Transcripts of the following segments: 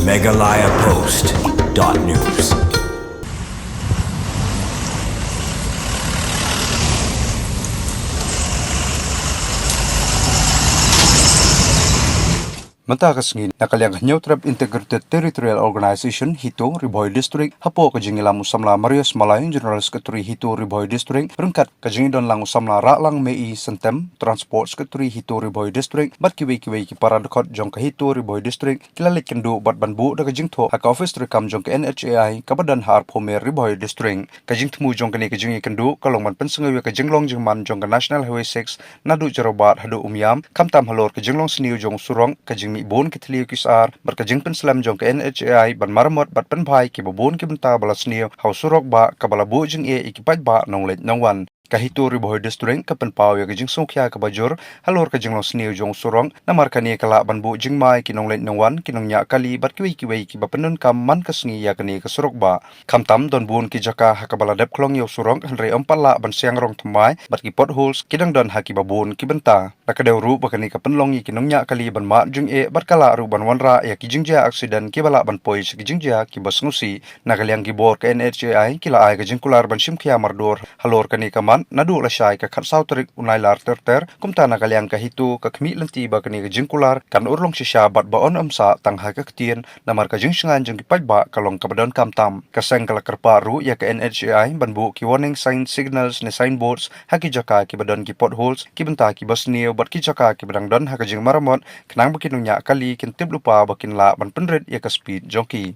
megalayapost.news. Matakasin nakaliang Neutral Integrated Territorial Organization Hito Riboy District hapo kajing ilang usamla Marius Malayan General Secretary Hito Riboy District berangkat kajing don lang usamla Ralang Mei Sentem Transport Secretary Hito Riboy District bat kiwi ki para dekot jong ka Hito Riboy District kilalit kendu bat banbu da kajing tho haka office rekam jong ka NHAI kabadan har Pomer Riboy District kajing temu jong kani kajing kendu kalong man pensengawi kajing long jong man jong ka National Highway 6 nadu jarobat hadu umyam kamtam halor kajing long seniu jong surong kajing bon kitliu kisar berkajing penslam jong ke NHAI ban marmot bat penbai ki bobon ki benta balas niu hausurok ba kabala bu jing e ikipaj ba nonglet nongwan kahito Riboy District kapen pau ya kajing songkya kabajur halor kajing long sniu jong surong namar kani kala ban bu jing mai ki nonglet nongwan ki nongnya kali bat kiwi ki bapenun kam man kasngi ya kani kasurok ba kamtam don bun ki jaka hakabala dep klong yo surong henre empala ban siang rong thamai bat ki potholes kidang don haki babun ki benta nakadeu ru bakani kapen long ki nongnya kali ban ma jing e bat kala ru ban wanra ya ki jingja accident ki bala ban poi ki jingja ki basngusi nakaliang ki bor ke NHAI kila ai kajing kular ban simkhia mardor halor kani kaman nadu lasai ka khatsau tarik unai lar ter kumta nakaliang ka hitu ka khmi lanti ba kani ka jingkular kan urlong sisya bat baon amsa tang ha ka ktien namar ka jingsangan jing kipai ba kalong kabadon kamtam kaseng kala karparu ya ka NHAI banbu ki warning sign signals ne signboards haki jaka ki badon ki potholes ki benta ki basnio bat ki jaka ki badang don ha ka jing maramot knang bakin nya kali kin tip lupa bakin la ban penret ya ka speed joki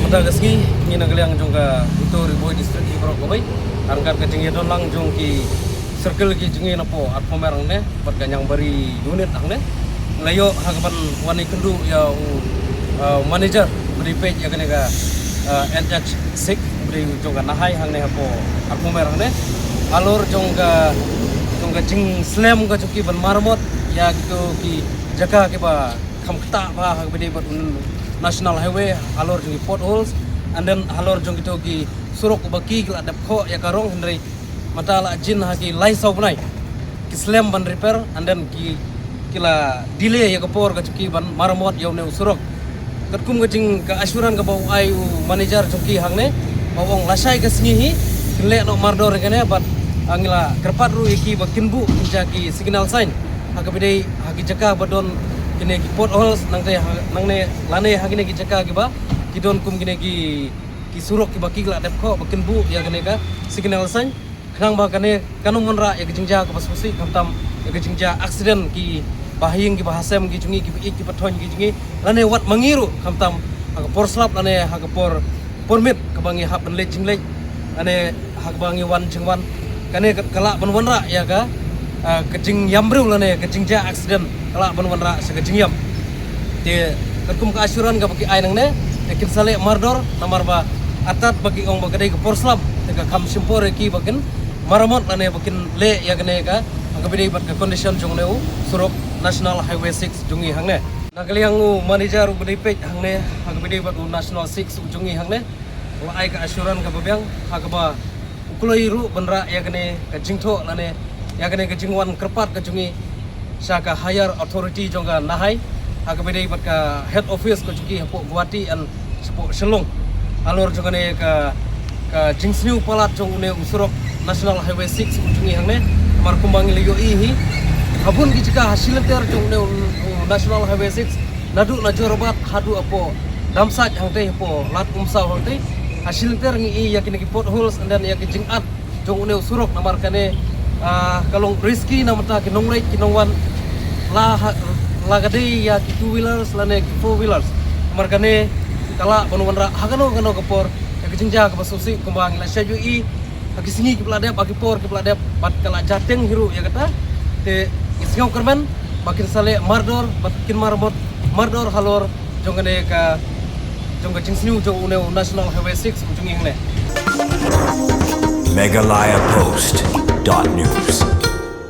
Mata gaski ni nakaliang jong ka itu Riboy District ibro kobai angkar ka jingi don lang jong ki circle ki jingi napo at pomerang ne bat ganyang bari unit ang ne layo hagapan wani kendu ya manager beri page ya kene ka NH6 beri jong ka nahai hang ne hapo at pomerang ne alor jong ka jing slam ka chuki ban marmot ya gitu ki jaka ke ba khamkta ba hag bedi bat National Highway halor jong potholes and then halor jong gitu ki surok baki kala dap kho ya karong hendrei matala jin haki lai sau bunai ki slam ban repair and then ki kila delay ya kapor ka chuki ban maramot yaw ne surok katkum ka jing ka asuran ka bau ai manager chuki hangne bawong lasai ka singi kile no mardor kene bat angila kerpat ru iki bakin bu jaki signal sign hakabidei haki jaka badon kine ki potholes nangne lane hagine ki jaka ki ba ki don kum kine ki surok ki baki kala dep kho bakin bu ya kene ka signal sign khnang ba kane kanung monra ya kijingja ka baspusi kamtam ya kijingja accident ki bahing ki bahasem ki chungi ki ik ki pathon ki chungi lane wat mangiru kamtam ha por slap lane ha por permit ka bangi ha ban le jingle ane ha bangi wan jingwan kane kala ban wanra ya ka kejing yambrul lane kijingja accident kala ban wanra se kejing yam te kum ka asuran ka baki ai nang ne ekin sale mardor namar ba atat bagi ong bagadai ke porslap teka kam simpore ki bakin maramot lane bakin le ya gane ka agabidai bat ka condition jong neu surok National Highway 6 jungi hangne nakaliang manager ubadai page hangne agabidai bat National 6 jungi hangne wa ai ka asuran ka babyang hagaba ukulai ru benra ya gane ka jingtho lane ya gane ka jingwan kerpat ka jungi saka higher authority jongga nahai agabidai bat ka head office ko jungi hapo Guwahati and sepo Selong alor jongane ka jingsniu palat jong une usurok National Highway 6 ujungi hangne mar kumbangi liyo ihi habun ki jika hasil ter jong une National Highway 6 nadu na jorobat hadu apo damsat hangte apo lat umsau hangte hasil ter ngi i yakin ki potholes and then yakin jingat jong une usurok namar kane kalong risky namata ki nongrei ki nongwan la gade ya ki two wheelers lane ki four wheelers namar kane kala banwanra hagano kapor kejingja ke basusi kumbang la syaju i agi singi ki peladep agi por ki peladep bat kala jateng hiru ya kata te isngau kerman bakin sale mardor bakin marmot mardor halor jongane ka jongga jingsniu jong une National Highway 6 ujungi ngne megalayapost.news.